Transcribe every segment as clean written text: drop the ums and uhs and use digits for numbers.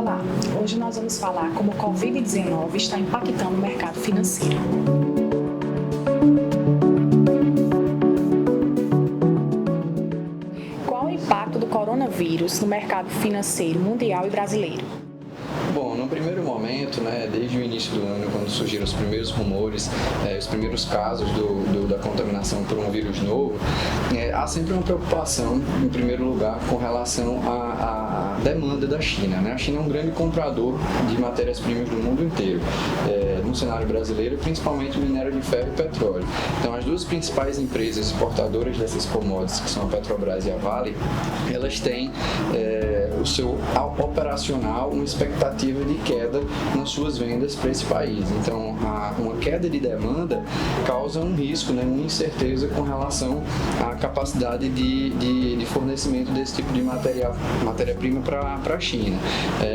Olá, hoje nós vamos falar como o Covid-19 está impactando o mercado financeiro. Qual o impacto do coronavírus no mercado financeiro mundial e brasileiro? Bom, no primeiro momento, desde o início do ano, quando surgiram os primeiros rumores, os primeiros casos da contaminação por um vírus novo, há sempre uma preocupação, em primeiro lugar, com relação à demanda da China. A China é um grande comprador de matérias-primas do mundo inteiro, no cenário brasileiro, principalmente minério de ferro e petróleo. Então, as duas principais empresas exportadoras dessas commodities, que são a Petrobras e a Vale, elas têm o seu operacional uma expectativa de queda nas suas vendas para esse país. Então, uma queda de demanda causa um risco, uma incerteza com relação à capacidade de fornecimento desse tipo de matéria-prima para a China.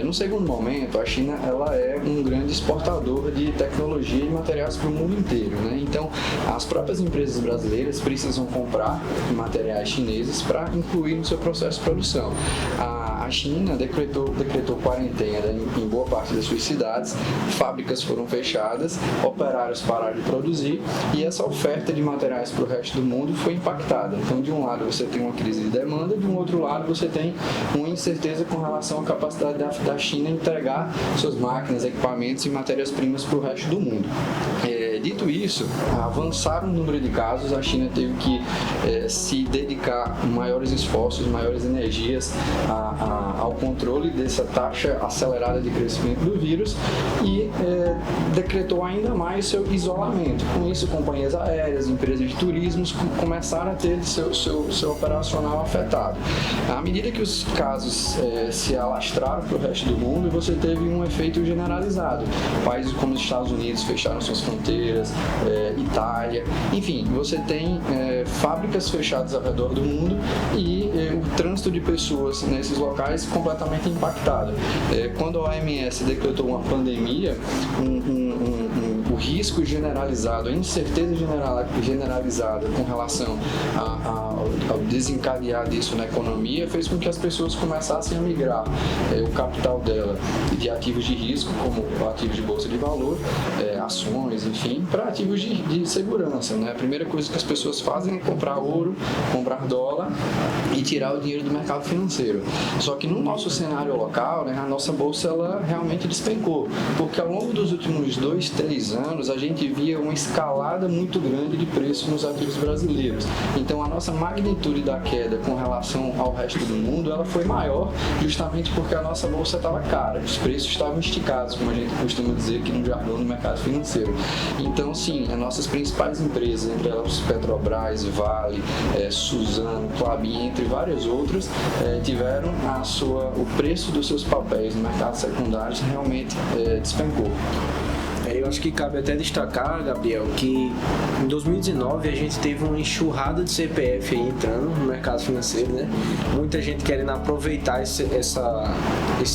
No segundo momento, a China ela é um grande exportador de tecnologia e materiais para o mundo inteiro. Então, as próprias empresas brasileiras precisam comprar materiais chineses para incluir no seu processo de produção. A China decretou quarentena em boa parte das suas cidades, fábricas foram fechadas, operários pararam de produzir e essa oferta de materiais para o resto do mundo foi impactada. Então, de um lado você tem uma crise de demanda, de um outro lado você tem uma incerteza com relação à capacidade da China entregar suas máquinas, equipamentos e matérias-primas para o resto do mundo. Dito isso, avançar o número de casos, a China teve que se dedicar maiores esforços, maiores energias ao controle dessa taxa acelerada de crescimento do vírus e decretou ainda mais seu isolamento. Com isso, companhias aéreas, empresas de turismo começaram a ter seu operacional afetado. À medida que os casos se alastraram para o resto do mundo, você teve um efeito generalizado. Países como os Estados Unidos fecharam suas fronteiras, Itália, enfim, você tem fábricas fechadas ao redor do mundo e o trânsito de pessoas nesses locais completamente impactado. Quando a OMS decretou uma pandemia, o risco generalizado, a incerteza generalizada com relação ao desencadear disso na economia fez com que as pessoas começassem a migrar o capital dela de ativos de risco, como ativos de bolsa de valor, ações, enfim, para ativos de segurança. A primeira coisa que as pessoas fazem é comprar ouro, comprar dólar e tirar o dinheiro do mercado financeiro. Só que no nosso cenário local, a nossa bolsa ela realmente despencou, porque ao longo dos últimos 2-3 anos a gente via uma escalada muito grande de preços nos ativos brasileiros. Então a nossa magnitude da queda com relação ao resto do mundo ela foi maior justamente porque a nossa bolsa estava cara, os preços estavam esticados, como a gente costuma dizer aqui no jargão do mercado financeiro. Então sim, as nossas principais empresas, entre elas Petrobras, Vale, Suzano, Klabin, entre várias outras, tiveram o preço dos seus papéis no mercado secundário realmente despencou. Eu acho que cabe até destacar, Gabriel, que em 2019 a gente teve uma enxurrada de CPF aí entrando no mercado financeiro, Muita gente querendo aproveitar esse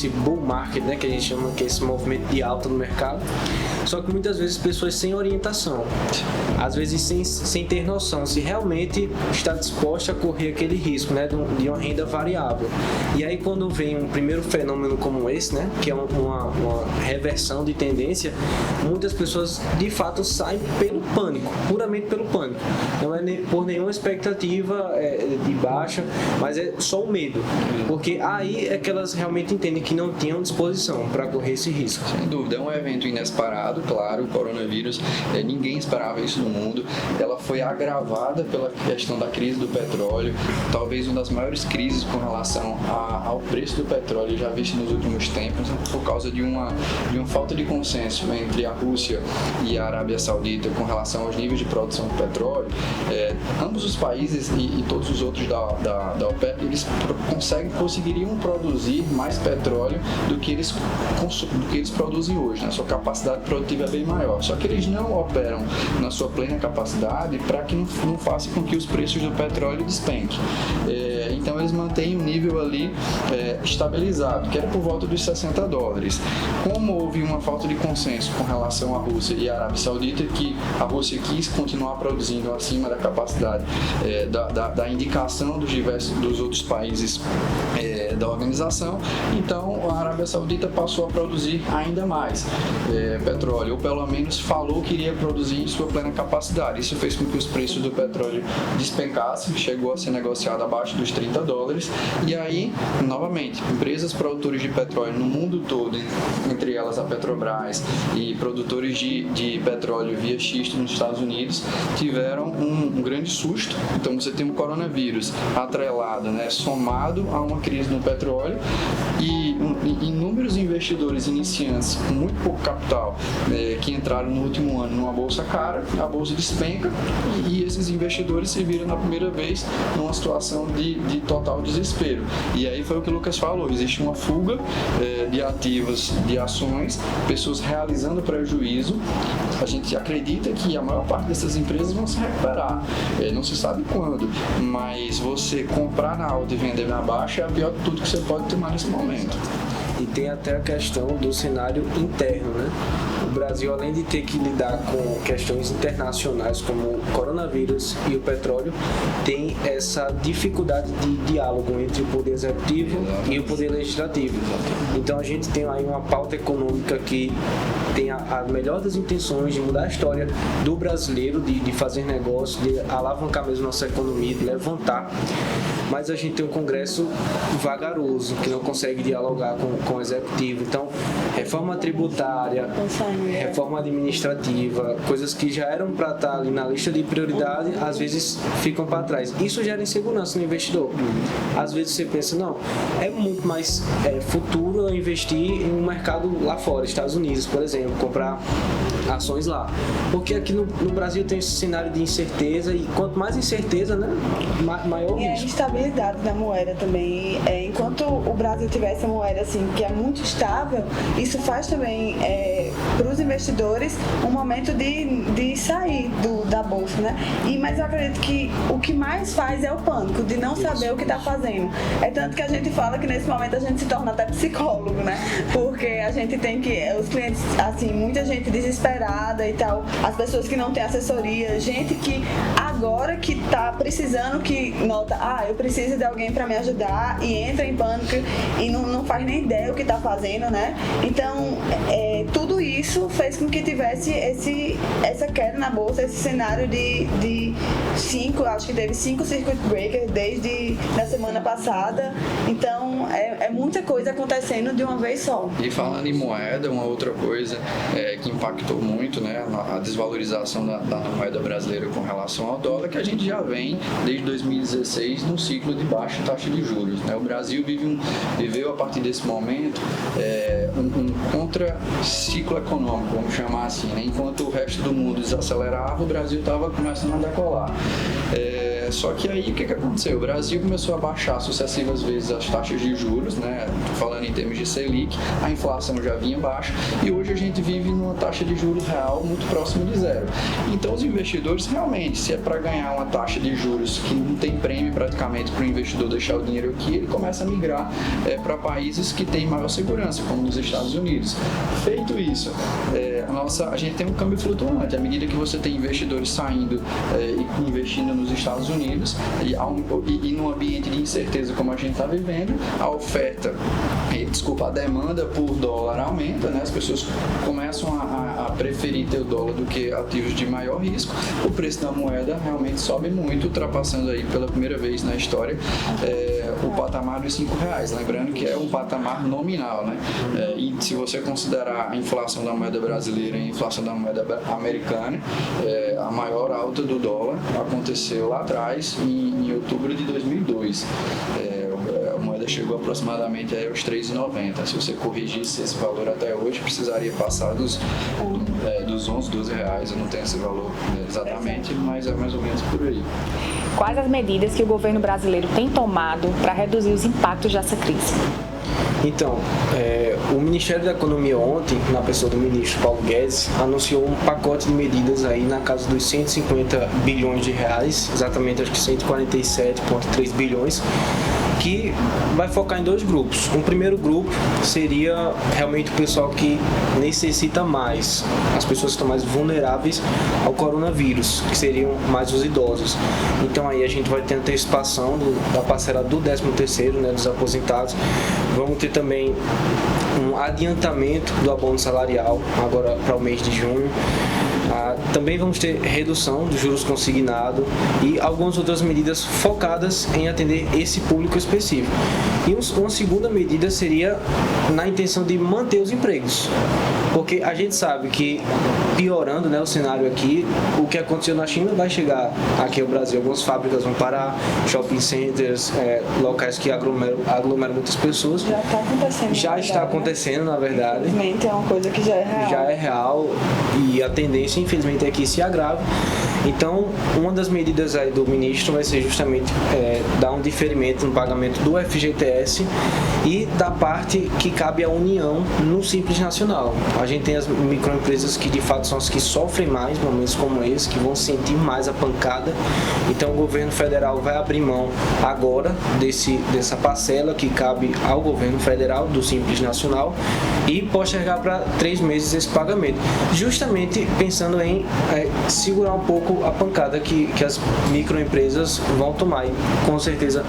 bull market, que a gente chama, que é esse movimento de alta no mercado. Só que muitas vezes pessoas sem orientação, às vezes sem ter noção se realmente está disposta a correr aquele risco, de uma renda variável. E aí quando vem um primeiro fenômeno como esse, que é uma reversão de tendência, muitas pessoas de fato saem pelo pânico, puramente pelo pânico. Não é por nenhuma expectativa de baixa, mas é só o medo. Porque aí é que elas realmente entendem que não tinham disposição para correr esse risco. Sem dúvida, é um evento inesperado, claro, o coronavírus, ninguém esperava isso no mundo. Ela foi agravada pela questão da crise do petróleo, talvez uma das maiores crises com relação ao preço do petróleo já visto nos últimos tempos, por causa de uma falta de consenso entre a Rússia e a Arábia Saudita com relação aos níveis de produção de petróleo. Ambos os países e todos os outros da OPEP, eles conseguiriam produzir mais petróleo do que eles produzem hoje, sua capacidade produtiva é bem maior, só que eles não operam na sua plena capacidade para que não faça com que os preços do petróleo despenquem. Então eles mantêm um nível ali estabilizado, que era por volta dos $60. Como houve uma falta de consenso com relação à Rússia e à Arábia Saudita, que a Rússia quis continuar produzindo acima da capacidade da indicação dos outros países da organização, então a Arábia Saudita passou a produzir ainda mais petróleo, ou pelo menos falou que iria produzir em sua plena capacidade. Isso fez com que os preços do petróleo despencassem, chegou a ser negociado abaixo dos $30, e aí, novamente, empresas produtoras de petróleo no mundo todo, entre elas a Petrobras e produtores de petróleo via xisto nos Estados Unidos, tiveram um grande susto. Então você tem um coronavírus atrelado, somado a uma crise no petróleo, e inúmeros investidores iniciantes com muito pouco capital que entraram no último ano numa bolsa cara, a bolsa despenca, e esses investidores se viram na primeira vez numa situação de total desespero. E aí foi o que o Lucas falou, existe uma fuga de ativos, de ações, pessoas realizando prejuízo. A gente acredita que a maior parte dessas empresas vão se recuperar, não se sabe quando, mas você comprar na alta e vender na baixa é a pior de tudo que você pode tomar nesse momento. E tem até a questão do cenário interno, né? O Brasil, além de ter que lidar com questões internacionais como o coronavírus e o petróleo, tem essa dificuldade de diálogo entre o poder executivo e o poder legislativo. Então a gente tem aí uma pauta econômica que tem a melhor das intenções de mudar a história do brasileiro, de fazer negócio, de alavancar mesmo nossa economia, de levantar. Mas a gente tem um Congresso vagaroso, que não consegue dialogar com o Executivo. Então, reforma tributária, reforma administrativa, coisas que já eram para estar ali na lista de prioridade, às vezes ficam para trás. Isso gera insegurança no investidor. Às vezes você pensa, não, é muito mais futuro eu investir em um mercado lá fora, Estados Unidos, por exemplo, comprar ações lá. Porque aqui no Brasil tem esse cenário de incerteza, e quanto mais incerteza, né, maior o risco. E a instabilidade da moeda também. Enquanto o Brasil tiver essa moeda assim, que é muito estável, isso faz também para os investidores um momento de sair da bolsa, né? Mas eu acredito que o que mais faz é o pânico, de não saber o que está fazendo. É tanto que a gente fala que nesse momento a gente se torna até psicólogo, né? Porque a gente tem que, os clientes, assim, muita gente desesperada e tal, as pessoas que não têm assessoria, gente que agora que está precisando, que nota, eu preciso de alguém para me ajudar, e entra em pânico e não faz nem ideia o que está fazendo, né? Então, tudo isso fez com que tivesse essa queda na bolsa, esse cenário de 5, acho que teve 5 circuit breakers desde a semana passada. Então, é muita coisa acontecendo de uma vez só. E falando em moeda, uma outra coisa que impactou muito, né, a desvalorização da moeda brasileira com relação ao dólar, que a gente já vem desde 2016 num ciclo de baixa taxa de juros, né? O Brasil viveu a partir desse momento um contra-ciclo econômico, vamos chamar assim, né? Enquanto o resto do mundo desacelerava, o Brasil estava começando a decolar. Só que aí o que aconteceu? O Brasil começou a baixar sucessivas vezes as taxas de juros, né? Falando em termos de Selic, a inflação já vinha baixa, e hoje a gente vive numa taxa de juros real muito próxima de zero. Então os investidores realmente, se é para ganhar uma taxa de juros que não tem prêmio praticamente para o investidor deixar o dinheiro aqui, ele começa a migrar para países que têm maior segurança, como nos Estados Unidos. Feito isso, a gente tem um câmbio flutuante. À medida que você tem investidores saindo e investindo nos Estados Unidos, e num ambiente de incerteza como a gente está vivendo, a demanda por dólar aumenta, né? As pessoas começam a preferir ter o dólar do que ativos de maior risco, o preço da moeda realmente sobe muito, ultrapassando aí pela primeira vez na história o patamar dos R$5. Lembrando que é um patamar nominal, né? E se você considerar a inflação da moeda brasileira e a inflação da moeda americana, a maior alta do dólar aconteceu lá atrás, em outubro de 2002. A moeda chegou aproximadamente aos R$3,90. Se você corrigisse esse valor até hoje, precisaria passar dos R$11, R$12. Eu não tenho esse valor exatamente, mas é mais ou menos por aí. Quais as medidas que o governo brasileiro tem tomado para reduzir os impactos dessa crise? Então, O Ministério da Economia ontem, na pessoa do ministro Paulo Guedes, anunciou um pacote de medidas aí na casa dos 150 bilhões de reais, exatamente acho que 147,3 bilhões, que vai focar em 2 grupos. Um primeiro grupo seria realmente o pessoal que necessita mais, as pessoas que estão mais vulneráveis ao coronavírus, que seriam mais os idosos. Então aí a gente vai ter antecipação da parcela do 13º, né, dos aposentados. Vamos ter também um adiantamento do abono salarial agora para o mês de junho. Também vamos ter redução dos juros consignados e algumas outras medidas focadas em atender esse público específico. E uma segunda medida seria na intenção de manter os empregos, porque a gente sabe que piorando, né, o cenário aqui, o que aconteceu na China vai chegar aqui ao Brasil. Algumas fábricas vão parar, shopping centers, locais que aglomeram muitas pessoas. Já está acontecendo. Já está acontecendo, na verdade. Infelizmente é uma coisa que já é real. Já é real e a tendência, infelizmente, é que se agrave. Então, uma das medidas aí do ministro vai ser justamente dar um diferimento no pagamento do FGTS e da parte que cabe à União no Simples Nacional. A gente tem as microempresas que de fato são as que sofrem mais em momentos como esse, que vão sentir mais a pancada. Então o governo federal vai abrir mão agora dessa parcela que cabe ao governo federal do Simples Nacional e postergar para 3 meses esse pagamento, justamente pensando em segurar um pouco a pancada que as microempresas vão tomar. E com certeza,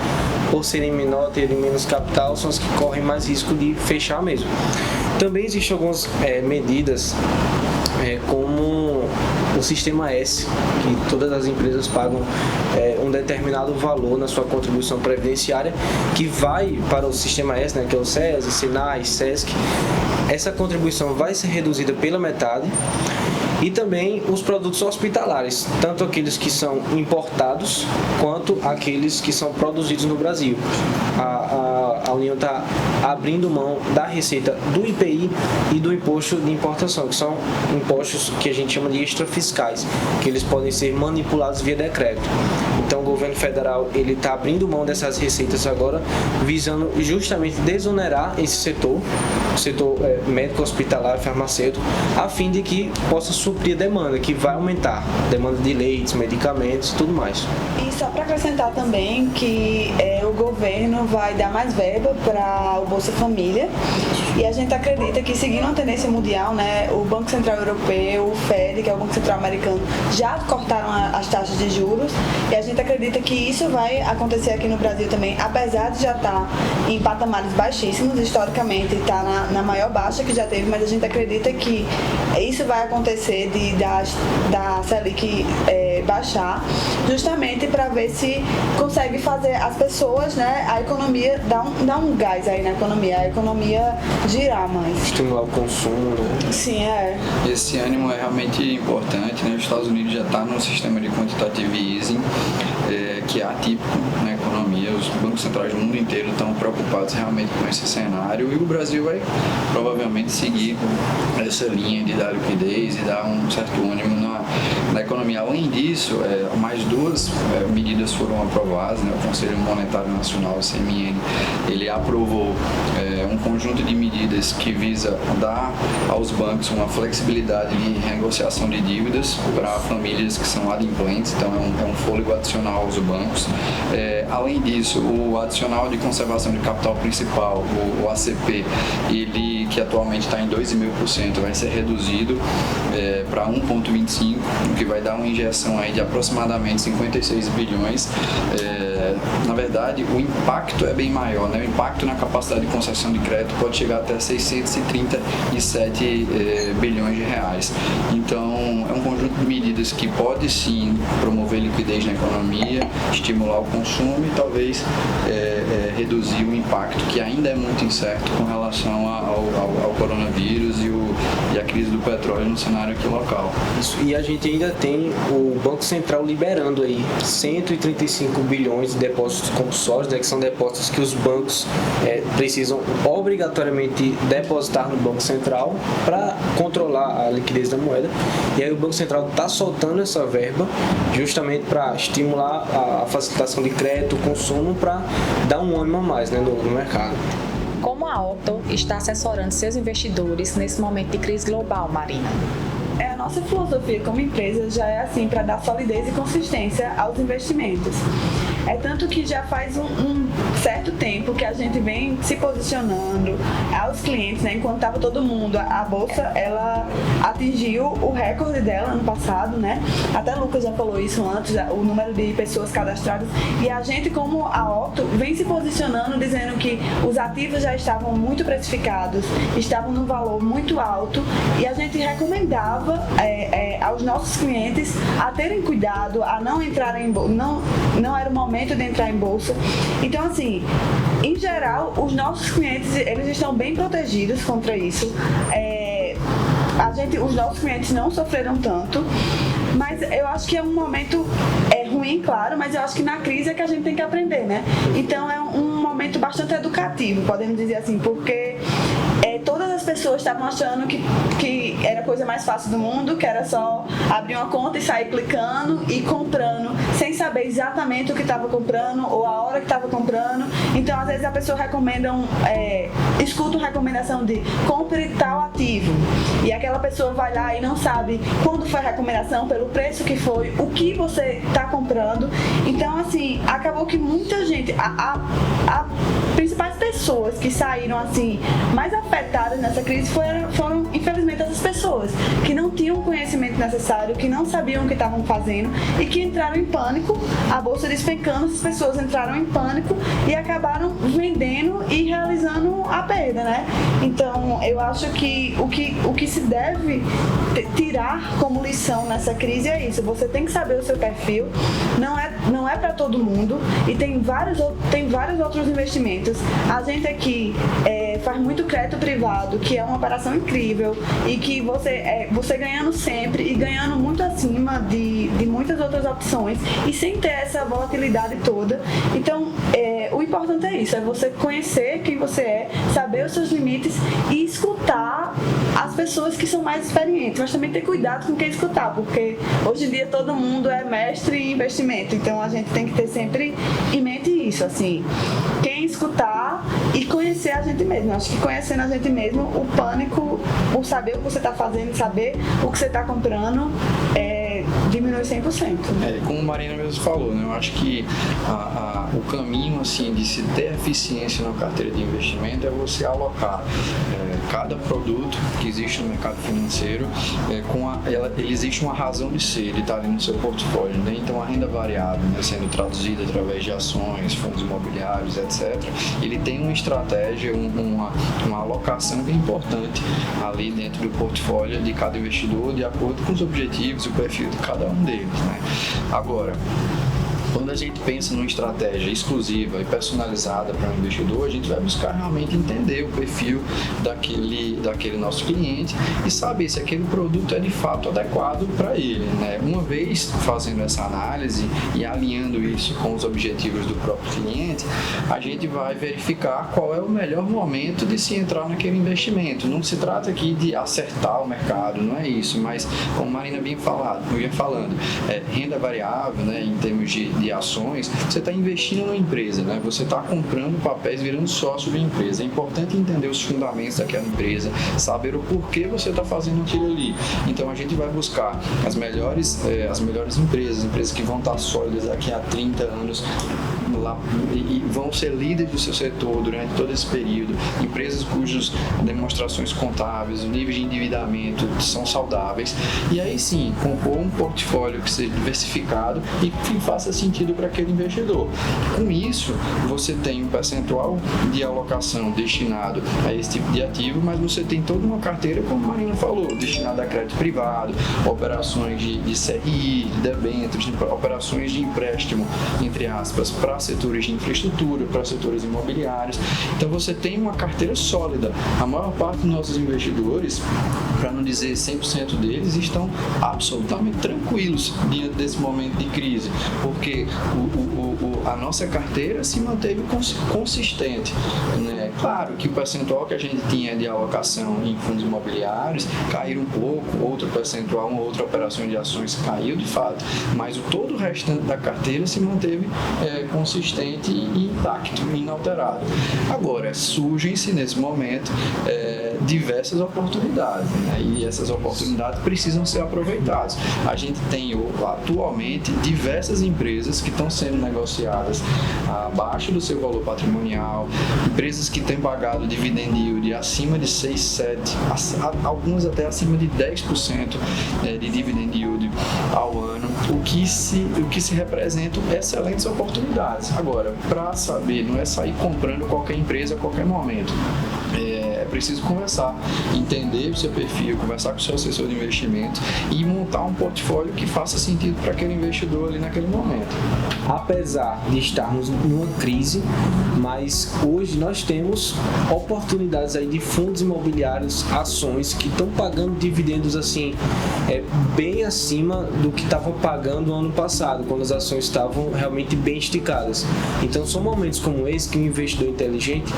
por serem menor, terem menos capital, são as que correm mais risco de fechar mesmo. Também existem algumas medidas como o Sistema S, que todas as empresas pagam um determinado valor na sua contribuição previdenciária, que vai para o Sistema S, né, que é o SESI, SENAI, SESC. Essa contribuição vai ser reduzida pela metade. E também os produtos hospitalares, tanto aqueles que são importados quanto aqueles que são produzidos no Brasil. A União está abrindo mão da receita do IPI e do imposto de importação, que são impostos que a gente chama de extrafiscais, que eles podem ser manipulados via decreto. Então o governo federal ele está abrindo mão dessas receitas agora, visando justamente desonerar esse setor, o setor médico, hospitalar, farmacêutico, a fim de que possa suprir a demanda, que vai aumentar, demanda de leites, medicamentos e tudo mais. E só para acrescentar também que o governo vai dar mais verba para o Bolsa Família, e a gente acredita que, seguindo a tendência mundial, né, o Banco Central Europeu, o FED, que é o Banco Central Americano, já cortaram as taxas de juros, e a gente acredita que isso vai acontecer aqui no Brasil também, apesar de já estar em patamares baixíssimos, historicamente está na maior baixa que já teve, mas a gente acredita que isso vai acontecer da Selic baixar, justamente para ver se consegue fazer as pessoas, né, a economia, dar um gás aí na economia, a economia girar mais. Estimular o consumo, né? Sim, Esse ânimo é realmente importante, né? Os Estados Unidos já está no sistema de quantitative easing, que é atípico na economia. Os bancos centrais do mundo inteiro estão preocupados realmente com esse cenário, e o Brasil vai provavelmente seguir essa linha de dar liquidez e dar um certo ânimo na economia. Além disso, mais 2 medidas foram aprovadas, né? O Conselho Monetário Nacional, o CMN, ele aprovou um conjunto de medidas que visa dar aos bancos uma flexibilidade de renegociação de dívidas para famílias que são adimplentes, então é um fôlego adicional aos bancos. Além disso, o adicional de conservação de capital principal, o ACP, ele, que atualmente está em 2,5%, vai ser reduzido para 1,25%, o que vai dar uma injeção aí de aproximadamente 56 bilhões. Na verdade, o impacto é bem maior, né? O impacto na capacidade de concessão de crédito pode chegar até 637 bilhões de reais. Então, é um conjunto de medidas que pode sim promover liquidez na economia, estimular o consumo e talvez reduzir o impacto, que ainda é muito incerto com relação ao coronavírus e a crise do petróleo no cenário aqui local. Isso, e a gente ainda tem o Banco Central liberando aí 135 bilhões de depósitos compulsórios, né, que são depósitos que os bancos precisam obrigatoriamente depositar no Banco Central para controlar a liquidez da moeda. E aí o Banco Central está soltando essa verba justamente para estimular a facilitação de crédito, o consumo, para dar um ânimo a mais, né, no mercado. Como Como a Octo está assessorando seus investidores nesse momento de crise global, Marina? A nossa filosofia como empresa já é assim, para dar solidez e consistência aos investimentos. É tanto que já faz um certo tempo que a gente vem se posicionando aos clientes, né? Enquanto estava todo mundo, a Bolsa, ela atingiu o recorde dela ano passado, né? Até o Lucas já falou isso antes, o número de pessoas cadastradas. E a gente, como a Octo, vem se posicionando, dizendo que os ativos já estavam muito precificados, estavam num valor muito alto, e a gente recomendava aos nossos clientes a terem cuidado, a não entrarem em bolsa, não era o momento de entrar em bolsa. Então, assim, em geral, os nossos clientes, eles estão bem protegidos contra isso. Os nossos clientes não sofreram tanto, mas eu acho que é um momento ruim, claro, mas eu acho que na crise é que a gente tem que aprender, né? Então é um momento bastante educativo, podemos dizer assim, porque todas as pessoas estavam achando que era a coisa mais fácil do mundo, que era só abrir uma conta e sair clicando e comprando, sem saber exatamente o que estava comprando ou a hora que estava comprando. Então, às vezes a pessoa escuta uma recomendação de compre tal ativo, e aquela pessoa vai lá e não sabe quando foi a recomendação, pelo preço que foi, o que você está comprando. Então, assim, acabou que muita gente, as principais pessoas que saíram assim mais afetadas nessa crise foram infelizmente essas pessoas que não tinham o conhecimento necessário, que não sabiam o que estavam fazendo e que entraram em pânico. A bolsa despencando, as pessoas entraram em pânico e acabaram vendendo e realizando a perda, né? Então, eu acho que o que se deve tirar como lição nessa crise é isso. Você tem que saber o seu perfil, não é para todo mundo, e tem vários outros investimentos. A gente aqui faz muito crédito privado, que é uma operação incrível, e que você ganhando sempre e ganhando muito acima de muitas outras opções e sem ter essa volatilidade toda. Então, o importante é isso, é você conhecer quem você é, saber os seus limites e escutar as pessoas que são mais experientes, mas também ter cuidado com quem escutar, porque hoje em dia todo mundo é mestre em investimento, então a gente tem que ter sempre em mente isso, assim, quem escutar e conhecer a gente mesmo. Acho que conhecendo a gente mesmo, o pânico, o saber o que você está fazendo, saber o que você está comprando, diminui 100%. Como a Marina mesmo falou, né? Eu acho que o caminho assim, de se ter eficiência na carteira de investimento é você alocar cada produto que existe no mercado financeiro, ele existe uma razão de ser, ele está ali no seu portfólio, né? Então a renda variável, né, sendo traduzida através de ações, fundos imobiliários, etc., ele tem uma estratégia, uma alocação bem importante ali dentro do portfólio de cada investidor, de acordo com os objetivos e o perfil de cada um deles, né? Agora, quando a gente pensa numa estratégia exclusiva e personalizada para o investidor, a gente vai buscar realmente entender o perfil daquele nosso cliente e saber se aquele produto é de fato adequado para ele, né? Uma vez fazendo essa análise e alinhando isso com os objetivos do próprio cliente, a gente vai verificar qual é o melhor momento de se entrar naquele investimento. Não se trata aqui de acertar o mercado, não é isso, mas como a Marina vinha falando, renda variável, né, em termos de ações, você está investindo numa empresa, né? Você está comprando papéis, virando sócio da empresa. É importante entender os fundamentos daquela empresa, saber o porquê você está fazendo aquilo ali. Então a gente vai buscar as melhores empresas que vão estar sólidas daqui a 30 anos lá, e vão ser líderes do seu setor durante todo esse período, empresas cujas demonstrações contábeis, o nível de endividamento são saudáveis, e aí sim, compor um portfólio que seja diversificado e que faça sentido para aquele investidor. Com isso, você tem um percentual de alocação destinado a esse tipo de ativo, mas você tem toda uma carteira, como a Marina falou, destinada a crédito privado, operações de CRI, de debêntures, operações de empréstimo, entre aspas, para setores de infraestrutura, para setores imobiliários. Então você tem uma carteira sólida. A maior parte dos nossos investidores, para não dizer 100% deles, estão absolutamente tranquilos diante desse momento de crise, porque a nossa carteira se manteve consistente, né? Claro que o percentual que a gente tinha de alocação em fundos imobiliários caiu um pouco, outro percentual, uma outra operação de ações caiu de fato, mas todo o restante da carteira se manteve consistente. consistente e intacto, inalterado. Agora, surgem-se nesse momento diversas oportunidades, né? E essas oportunidades precisam ser aproveitadas. A gente tem atualmente diversas empresas que estão sendo negociadas abaixo do seu valor patrimonial, empresas que têm pagado dividend yield acima de 6, 7, algumas até acima de 10% de dividend yield ao ano, o que se representam excelentes oportunidades. Agora, para saber, não é sair comprando qualquer empresa a qualquer momento. É preciso conversar, entender o seu perfil, conversar com o seu assessor de investimento e montar um portfólio que faça sentido para aquele investidor ali naquele momento. Apesar de estarmos numa crise, mas hoje nós temos oportunidades aí de fundos imobiliários, ações que estão pagando dividendos assim, bem acima do que estava pagando no ano passado, quando as ações estavam realmente bem esticadas. Então são momentos como esse que o investidor inteligente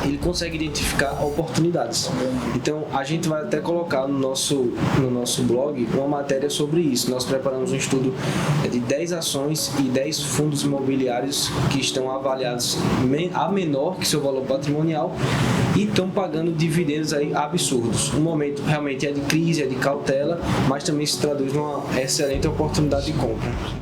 ele consegue identificar oportunidades. Então a gente vai até colocar no nosso blog uma matéria sobre isso. Nós preparamos um estudo de 10 ações e 10 fundos imobiliários que estão avaliados a menor que seu valor patrimonial e estão pagando dividendos aí absurdos. O momento realmente é de crise, é de cautela, mas também se traduz numa excelente oportunidade de compra.